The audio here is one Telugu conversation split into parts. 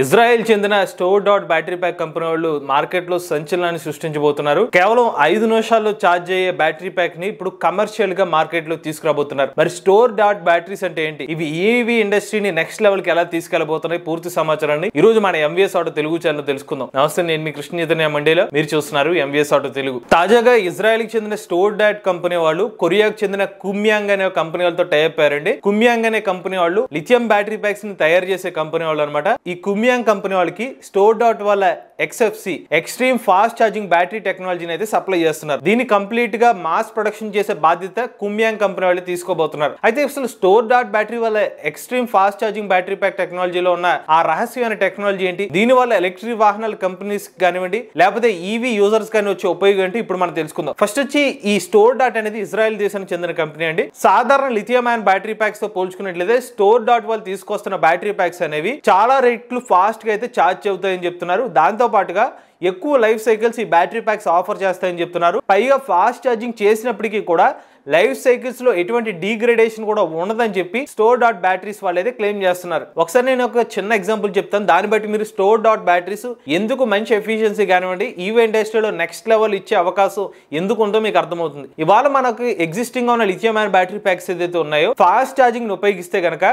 ఇజ్రాయెల్ చెందిన store dot battery pack company వాళ్ళు మార్కెట్ లో సంచలనాన్ని సృష్టించబోతున్నారు. కేవలం 5 నిమిషాల్లో ఛార్జ్ అయ్యే బ్యాటరీ ప్యాక్ ని ఇప్పుడు కమర్షియల్ గా మార్కెట్ లో తీసుకురాబోతున్నారు. మరి స్టోర్ డాట్ బ్యాటరీస్ అంటే ఏంటి, ఇవి ఈవీ ఇండస్ట్రీని నెక్స్ట్ లెవెల్ కి ఎలా తీసుకెళ్లబోతున్నాయి, పూర్తి సమాచారాన్ని ఈ రోజు మన ఎంవీఎస్ ఆటో తెలుగు ఛానల్ తెలుసుకుందాం. నమస్తే, నేను మీ కృష్ణ చైతన్య మండేలో, మీరు చూస్తున్నారు ఎంవీఎస్ ఆటో తెలుగు. తాజాగా ఇజ్రాయెల్ కి చెందిన స్టోర్ డాట్ కంపెనీ వాళ్ళు కొరియాకు చెందిన కుమ్యాంగ్ అనే కంపెనీ వాళ్ళతో టైప్ అయ్యారండి. కుమ్యాంగ్ అనే కంపెనీ వాళ్ళు లిథియం బ్యాటరీ ప్యాక్స్ ని తయారు చేసే కంపెనీ వాళ్ళు అనమాట. ఈ కుమ్యాంగ్ కంపెనీ వాళ్ళకి స్టోర్ డాట్ వాళ్ళ XFC extreme fast charging battery టెక్నాలజీని అయితే సప్లై చేస్తున్నారు. దీన్ని కంప్లీట్ గా మాస్ ప్రొడక్షన్ చేసే బాధ్యత కుమ్యాంగ్ కంపెనీ వాళ్ళు తీసుకోబోతున్నారు. అయితే అసలు స్టోర్ డాట్ బ్యాటరీ వల్ల extreme fast charging battery pack టెక్నాలజీలో ఉన్న ఆ రహస్యమైన టెక్నాలజీ ఏంటి, దీని వల్ల ఎలక్ట్రిక్ వాహనాల కంపెనీస్ కానివ్వండి లేకపోతే ఈవీ యూజర్స్ కానీ వచ్చే ఉపయోగం ఏంటి, ఇప్పుడు మనం తెలుసుకుందాం. ఫస్ట్ వచ్చి ఈ స్టోర్ డాట్ అనేది ఇజ్రాయెల్ దేశానికి చెందిన కంపెనీ అండి. సాధారణ లిథియం అయాన్ బ్యాటరీ ప్యాక్స్ తో పోల్చుకున్నట్లయితే స్టోర్ డాట్ వాళ్ళు తీసుకొస్తున్న బ్యాటరీ ప్యాక్స్ అనేవి చాలా రేట్లు ఫాస్ట్ గా అయితే ఛార్జ్ అవుతాయని చెప్తున్నారు. దాంతో పాటుగా ఎక్కువ లైఫ్ సైకిల్స్ ఈ బ్యాటరీ ప్యాక్స్ ఆఫర్ చేస్తాయని చెప్తున్నారు. పైగా ఫాస్ట్ ఛార్జింగ్ చేసినప్పటికీ కూడా లైఫ్ సైకిల్స్ లో ఎటువంటి డీగ్రేడేషన్ కూడా ఉండదని చెప్పి స్టోర్ డాట్ బ్యాటరీస్ వాళ్ళు అయితే క్లెయిమ్ చేస్తున్నారు. ఒకసారి నేను ఒక చిన్న ఎగ్జాంపుల్ చెప్తాను, దాన్ని బట్టి మీరు స్టోర్ డాట్ బ్యాటరీస్ ఎందుకు మంచి ఎఫిషియన్సీ కానివ్వండి ఈవీ ఇండస్ట్రీలో నెక్స్ట్ లెవెల్ ఇచ్చే అవకాశం ఎందుకు ఉందో మీకు అర్థమవుతుంది. ఇవాళ మనకు ఎగ్జిస్టింగ్ ఉన్న లిథియం అయాన్ బ్యాటరీ ప్యాక్స్ ఏదైతే ఉన్నాయో ఫాస్ట్ ఛార్జింగ్ ఉపయోగిస్తే కనుక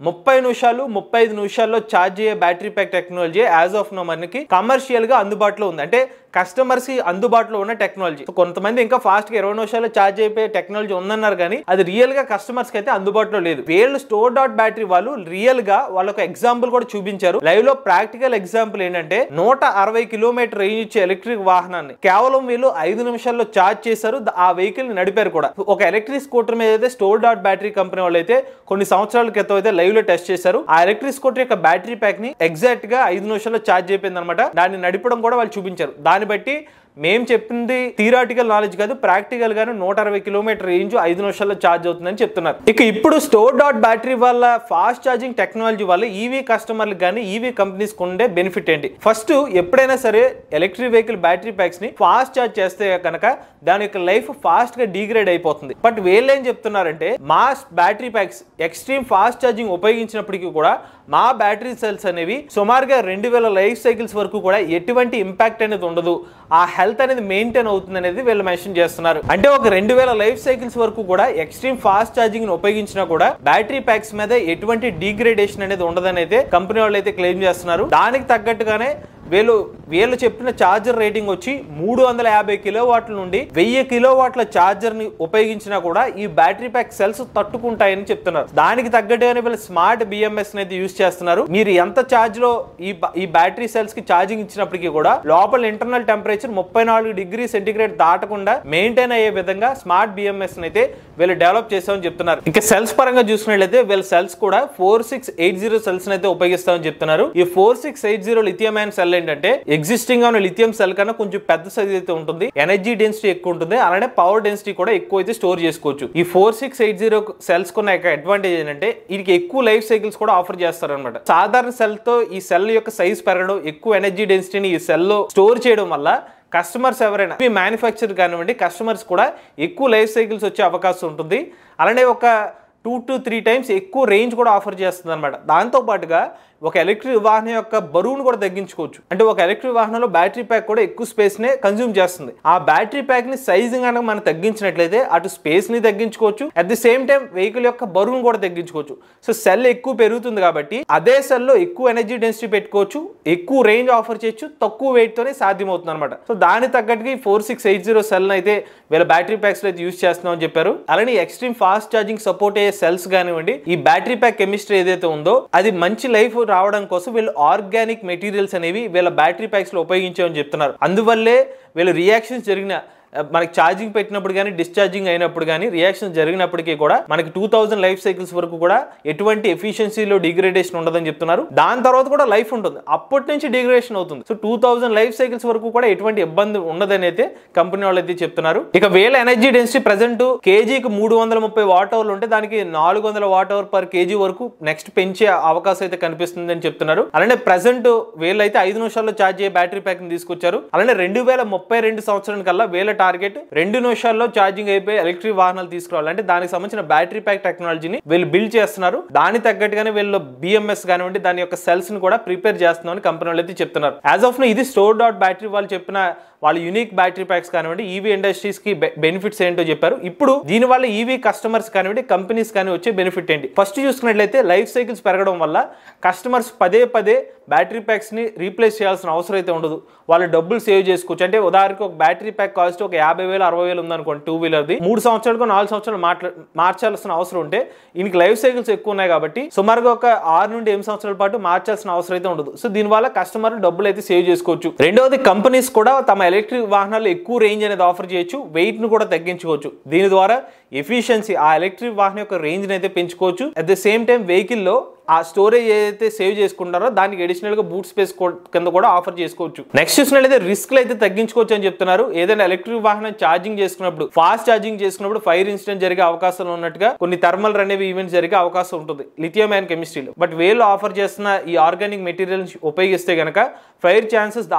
30 నిమిషాలు 35 నిమిషాల్లో ఛార్జ్ అయ్యే battery pack technology as of now మనకి కమర్షియల్ గా అందుబాటులో ఉంది. అంటే కస్టమర్స్ కి అందుబాటులో ఉన్న టెక్నాలజీ. కొంతమంది ఇంకా ఫాస్ట్ గా 20 నిమిషాల్లో ఛార్జ్ అయిపోయే టెక్నాలజీ ఉందన్నారు, కానీ అది రియల్ గా కస్టమర్స్ కి అయితే అందుబాటులో లేదు. వీళ్ళు స్టోర్ డాట్ బ్యాటరీ వాళ్ళు రియల్ గా వాళ్ళొక ఎగ్జాంపుల్ కూడా చూపించారు. లైవ్ లో ప్రాక్టికల్ ఎగ్జాంపుల్ ఏంటంటే 160 కిలోమీటర్ రేంజ్ ఇచ్చే ఎలక్ట్రిక్ వాహనాన్ని కేవలం వీళ్ళు 5 నిమిషాల్లో ఛార్జ్ చేశారు. ఆ వెహికల్ ని నడిపారు కూడా. ఒక ఎలక్ట్రిక్ స్కూటర్ మీద అయితే స్టోర్ డాట్ బ్యాటరీ కంపెనీ వాళ్ళు అయితే కొన్ని సంవత్సరాల క్రితం అయితే లైవ్ లో టెస్ట్ చేశారు. ఆ ఎలక్ట్రిక్ స్కూటర్ యొక్క బ్యాటరీ ప్యాక్ ని ఎగ్జాక్ట్ గా 5 నిమిషాల్లో ఛార్జ్ అయిపోయింది అనమాట. దాన్ని నడిపడం కూడా వాళ్ళు చూపించారు. దాన్ని బట్టి మేము చెప్పింది థియరాటికల్ నాలెడ్జ్ కాదు, ప్రాక్టికల్ గాను 160 కిలోమీటర్ రేంజ్ 5 నిమిషాల్లో ఛార్జ్ అవుతుందని చెప్తున్నారు. ఇక ఇప్పుడు స్టోర్ డాట్ బ్యాటరీ వల్ల ఫాస్ట్ ఛార్జింగ్ టెక్నాలజీ వల్ల ఈవీ కస్టమర్లకు కానీ ఈవీ కంపెనీస్ ఉండే బెనిఫిట్ ఏంటి? ఫస్ట్, ఎప్పుడైనా సరే ఎలక్ట్రిక్ వెహికల్ బ్యాటరీ ప్యాక్స్ ని ఫాస్ట్ ఛార్జ్ చేస్తే కనుక దాని యొక్క లైఫ్ ఫాస్ట్ గా డిగ్రేడ్ అయిపోతుంది. బట్ వీళ్ళు ఏం చెప్తున్నారంటే మాస్ battery packs extreme fast charging ఉపయోగించినప్పటికీ కూడా మా బ్యాటరీ సెల్స్ అనేవి సుమారుగా 2000 లైఫ్ సైకిల్స్ వరకు కూడా ఎటువంటి ఇంపాక్ట్ అనేది ఉండదు, ఆ హెల్త్ అనేది మెయింటైన్ అవుతుంది అనేది వీళ్ళు మెన్షన్ చేస్తున్నారు. అంటే ఒక 2000 లైఫ్ సైకిల్స్ వరకు కూడా ఎక్స్ట్రీమ్ ఫాస్ట్ ఛార్జింగ్ ఉపయోగించినా కూడా బ్యాటరీ ప్యాక్స్ మీద ఎటువంటి డిగ్రేడేషన్ అనేది ఉండదని అయితే కంపెనీ వాళ్ళు అయితే క్లెయిమ్ చేస్తున్నారు. దానికి తగ్గట్టుగానే వీళ్ళు చెప్పిన ఛార్జర్ రేటింగ్ వచ్చి 350 కిలోవాట్ల నుండి 1000 కిలోవాట్ల ఛార్జర్ ని ఉపయోగించినా కూడా ఈ బ్యాటరీ ప్యాక్ సెల్స్ తట్టుకుంటాయని చెప్తున్నారు. దానికి తగ్గట్టుగానే వీళ్ళు స్మార్ట్ BMS అయితే యూజ్ చేస్తున్నారు. మీరు ఎంత ఛార్జ్ లో ఈ బ్యాటరీ సెల్స్ కి ఛార్జింగ్ ఇచ్చినప్పటికీ కూడా లోపల ఇంటర్నల్ టెంపరేచర్ 34 డిగ్రీ సెంటిగ్రేడ్ దాటకుండా మెయింటైన్ అయ్యే విధంగా స్మార్ట్ BMS అయితే వీళ్ళు డెవలప్ చేస్తామని చెప్తున్నారు. ఇంకా సెల్స్ పరంగా చూసినట్లయితే వీళ్ళ సెల్స్ కూడా 4680 సెల్స్ అయితే ఉపయోగిస్తామని చెప్తున్నారు. ఈ 4680 లిథియం అయాన్ సెల్ ఏంటంటే ఎగ్జిస్టింగ్ ఉన్న లిథియం సెల్ కన్నా కొంచెం పెద్ద సైజ్ అయితే ఉంటుంది, ఎనర్జీ డెన్సిటీ ఎక్కువ ఉంటుంది, అలానే పవర్ డెన్సిటీ కూడా ఎక్కువ అయితే స్టోర్ చేసుకోవచ్చు. ఈ 4680 సెల్స్ కొన్న అడ్వాంటేజ్ ఏంటంటే వీటికి ఎక్కువ లైఫ్ సైకిల్స్ కూడా ఆఫర్ చేస్తారు అనమాట. సాధారణ సెల్ తో ఈ సెల్ యొక్క సైజ్ పెరగడం, ఎక్కువ ఎనర్జీ డెన్సిటీని ఈ సెల్ లో స్టోర్ చేయడం వల్ల కస్టమర్స్ ఎవరైనా మ్యానుఫ్యాక్చర్ కానివ్వండి కస్టమర్స్ కూడా ఎక్కువ లైఫ్ సైకిల్స్ వచ్చే అవకాశం ఉంటుంది. అలానే ఒక 2 to 3 టైమ్స్ ఎక్కువ రేంజ్ కూడా ఆఫర్ చేస్తుంది అనమాట. దాంతో పాటుగా ఒక ఎలక్ట్రిక్ వాహనం యొక్క బరువును కూడా తగ్గించుకోవచ్చు. అంటే ఒక ఎలక్ట్రిక్ వాహనంలో బ్యాటరీ ప్యాక్ కూడా ఎక్కువ స్పేస్ నే కన్జ్యూమ్ చేస్తుంది. ఆ బ్యాటరీ ప్యాక్ ని సైజింగ్ కనుక మనం తగ్గించినట్లయితే అటు స్పేస్ ని తగ్గించుకోవచ్చు, at the same time vehicle యొక్క బరువును కూడా తగ్గించుకోవచ్చు. సో సెల్ ఎక్కువ పెరుగుతుంది కాబట్టి అదే సెల్ లో ఎక్కువ ఎనర్జీ డెన్సిటీ పెట్టుకోవచ్చు, ఎక్కువ రేంజ్ ఆఫర్ చేయొచ్చు, తక్కువ వెయిట్ తోనే సాధ్యమవుతుంది అనమాట. సో దాని తగ్గట్టుగా 4680 సెల్ అయితే వీళ్ళ బ్యాటరీ ప్యాక్స్ లో అయితే యూజ్ చేస్తున్నామని చెప్పారు. అలానే ఎక్స్ట్రీమ్ ఫాస్ట్ ఛార్జింగ్ సపోర్ట్ అయ్యే సెల్స్ కానివ్వండి ఈ బ్యాటరీ ప్యాక్ కెమిస్ట్రీ ఏదైతే ఉందో అది మంచి లైఫ్ రావడం కోసం వీళ్ళు ఆర్గానిక్ మెటీరియల్స్ అనేవి వీళ్ళ బ్యాటరీ ప్యాక్స్ లో ఉపయోగించామని చెప్తున్నారు. అందువల్లే వీళ్ళు రియాక్షన్స్ జరిగిన మనకి ఛార్జింగ్ పెట్టినప్పుడు కానీ డిశ్చార్జింగ్ అయినప్పుడు కానీ రియాక్షన్ జరిగినప్పటికీ కూడా మనకి 2000 లైఫ్ సైకిల్స్ వరకు కూడా ఎటువంటి ఎఫిషియన్సీలో డిగ్రేడేషన్ ఉండదని చెప్తున్నారు. దాని తర్వాత కూడా లైఫ్ ఉంటుంది, అప్పటి నుంచి డిగ్రేడేషన్ అవుతుంది. సో 2000 లైఫ్ సైకిల్స్ వరకు కూడా ఎటువంటి ఇబ్బంది ఉండదని అయితే కంపెనీ వాళ్ళు అయితే చెప్తున్నారు. ఇక వీళ్ళ ఎనర్జీ డెన్సిటీ ప్రెసెంట్ కేజీకి 330 వాట్ అవర్లు ఉంటే దానికి 400 వాట్ అవర్ పర్ కేజీ వరకు నెక్స్ట్ పెంచే అవకాశం అయితే కనిపిస్తుంది అని చెప్తున్నారు. అలానే ప్రెసెంట్ వీళ్ళైతే 5 నిమిషాల్లో ఛార్జ్ అయ్యే బ్యాటరీ ప్యాక్ ని తీసుకొచ్చారు. అలానే 2032 సంవత్సరం కల్లా వీళ్ళ టార్గెట్ 2 నిమిషాల్లో ఛార్జింగ్ అయిపోయి ఎలక్ట్రిక్ వాహనాలు తీసుకురావాలి. అంటే దానికి సంబంధించిన బ్యాటరీ ప్యాక్ టెక్నాలజీని వీళ్ళు బిల్డ్ చేస్తున్నారు. దాని తగ్గట్టుగానే వీళ్ళు BMS కానివ్వండి దాని యొక్క సెల్స్ ని కూడా ప్రిపేర్ చేస్తున్నామని కంపెనీ వాళ్ళు అయితే చెప్తున్నారు. యాజ్ ఆఫ్ నో ఇది స్టోర్ డాట్ బ్యాటరీ వాళ్ళు చెప్పిన వాళ్ళ యూనిక్ బ్యాటరీ ప్యాక్స్ కానివ్వండి ఈవీ ఇండస్ట్రీస్ కి బెనిఫిట్స్ ఏంటో చెప్పారు. ఇప్పుడు దీని వల్ల ఈవీ కస్టమర్స్ కానివ్వండి కంపెనీస్ కానీ వచ్చే బెనిఫిట్ ఏంటి? ఫస్ట్ చూసుకున్నట్లయితే లైఫ్ సైకిల్స్ పెరగడం వల్ల కస్టమర్స్ పదే బ్యాటరీ ప్యాక్స్ ని రీప్లేస్ చేయాల్సిన అవసరం అయితే ఉండదు. వాళ్ళు డబ్బులు సేవ్ చేసుకోవచ్చు. అంటే ఉదాహరణకు ఒక బ్యాటరీ ప్యాక్ కాస్ట్ ఒక 50,000 60,000 ఉందనుకోండి 2 వీలర్ది 3 సంవత్సరాలకు 4 సంవత్సరాలు మార్చాల్సిన అవసరం ఉంటే ఈయనకి లైఫ్ సైకిల్స్ ఎక్కువ ఉన్నాయి కాబట్టి సుమారుగా ఒక 6 నుండి 8 సంవత్సరాల పాటు మార్చాల్సిన అవసరం అయితే ఉండదు. సో దీనివల్ల కస్టమర్ డబ్బులు అయితే సేవ్ చేసుకోవచ్చు. రెండవది కంపెనీస్ కూడా తమ ఎలక్ట్రిక్ వాహనాలు ఎక్కువ రేంజ్ అనేది ఆఫర్ చేయొచ్చు, వెయిట్ ను కూడా తగ్గించుకోవచ్చు. దీని ద్వారా ఎఫిషియన్సీ ఆ ఎలక్ట్రిక్ వాహనం యొక్క రేంజ్ అయితే పెంచుకోవచ్చు. At the same time vehicle లో ఆ స్టోరేజ్ ఏదైతే సేవ్ చేసుకుంటారో దానికి అడిషనల్ గా బూట్ స్పేస్ కింద కూడా ఆఫర్ చేసుకోవచ్చు. నెక్స్ట్ చూసినట్లయితే రిస్క్లు అయితే తగ్గించుకోవచ్చు అని చెప్తున్నారు. ఏదైనా ఎలక్ట్రిక్ వాహనం ఛార్జింగ్ చేసుకున్నప్పుడు ఫాస్ట్ ఛార్జింగ్ చేసుకున్నప్పుడు ఫైర్ ఇన్సిడెంట్ జరిగే అవకాశాలు ఉన్నట్టుగా కొన్ని థర్మల్ అనేవి ఈవెంట్స్ జరిగే అవకాశం ఉంటుంది లిథియం అయాన్ కెమిస్ట్రీలో. బట్ వీళ్ళు ఆఫర్ చేస్తున్న ఈ ఆర్గానిక్ మెటీరియల్స్ ఉపయోగిస్తే గనక ఫైర్ ఛాన్సెస్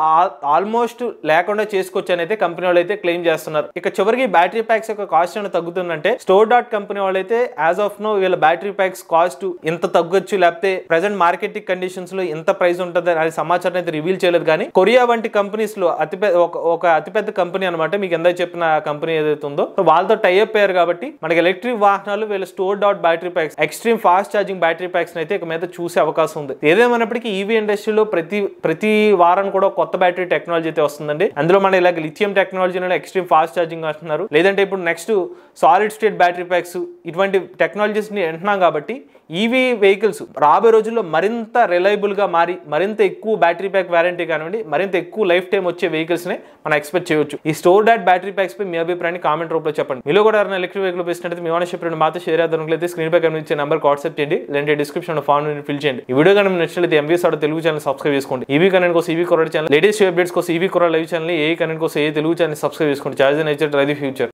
ఆల్మోస్ట్ లేకుండా చేసుకోవచ్చు అని అయితే కంపెనీ వాళ్ళు అయితే క్లెయిమ్ చేస్తున్నారు. ఇక చివరికి బ్యాటరీ ప్యాక్స్ యొక్క కాస్ట్ ఏమైనా తగ్గుతుందంటే స్టోర్ డాట్ కంపెనీ వాళ్ళు అయితే యాజ్ ఆఫ్ నో వీళ్ళ బ్యాటరీ ప్యాక్స్ కాస్ట్ ఇంత తగ్గొచ్చు లేకపోతే ప్రెసెంట్ మార్కెటింగ్ కండిషన్స్ లో ఎంత ప్రైస్ ఉంటుంది అనే సమాచారం అయితే రివీల్ చేయలేదు. కానీ కొరియా వంటి కంపెనీస్ లో ఒక అతిపెద్ద కంపెనీ అనమాట మీకు ఎందాక చెప్పిన కంపెనీ ఏదైతే ఉందో వాళ్ళతో టైఅప్ అయ్యారు కాబట్టి మనకి ఎలక్ట్రిక్ వాహనాలు వీళ్ళ store dot battery packs extreme fast charging battery packs అయితే ఇక మీద చూసే అవకాశం ఉంది. ఏదేమైనప్పటికీ ఈవీ ఇండస్ట్రీలో ప్రతి వారం కూడా కొత్త బ్యాటరీ టెక్నాలజీ అయితే వస్తుందండి. అందులో మన ఇలాగ lithium technology extreme fast charging అంటున్నారు, లేదంటే ఇప్పుడు next solid state battery packs ఇటువంటి టెక్నాలజీస్ ని అంటున్నాం. కాబట్టి ఈవీ వెహికల్స్ రాబోయే రోజుల్లో మరింత రిలయబుల్ గా మారి మరింత ఎక్కువ బ్యాటరీ ప్యాక్ వారంటీ కానివ్వండి మరింత ఎక్కువ లైఫ్ టైం వచ్చే వెహికల్స్ ని మనం ఎక్స్పెక్ట్ చేయొచ్చు. ఈ స్టోర్ డాట్ బ్యాటరీ ప్యాక్స్ పై మీ అభిప్రాయాన్ని కామెంట్ రూపంలో చెప్పండి. మీలో కూడా ఎలక్ట్రిక్ వెహికల్ బేసినట్టు మీ ఓనర్షిప్ మాతో షేర్ చేద్దాం. స్క్రీన్ పై కనిపించే నెంబర్ వాట్సాప్ చేయండి, లేదంటే డిస్క్రిప్షన్ ఫామ్ ఫిల్ చేయండి. ఈ వీడియో కానీ నచ్చినట్లయితే MVS auto Telugu channel subscribe చేసుకోండి. ఈవీ కనెంట్ కోసం ఈవీ కొరడ్ ఛానల్, లేటెస్ట్ అప్డేట్స్ కోసం ఈవీ కొరడ్ లైవ్ ఛానల్, ఏ కనెంట్ కోసం ఏ తెలుగు ఛానల్ సబ్స్క్రైబ్ చేసుకోండి. Charge nature drive the future.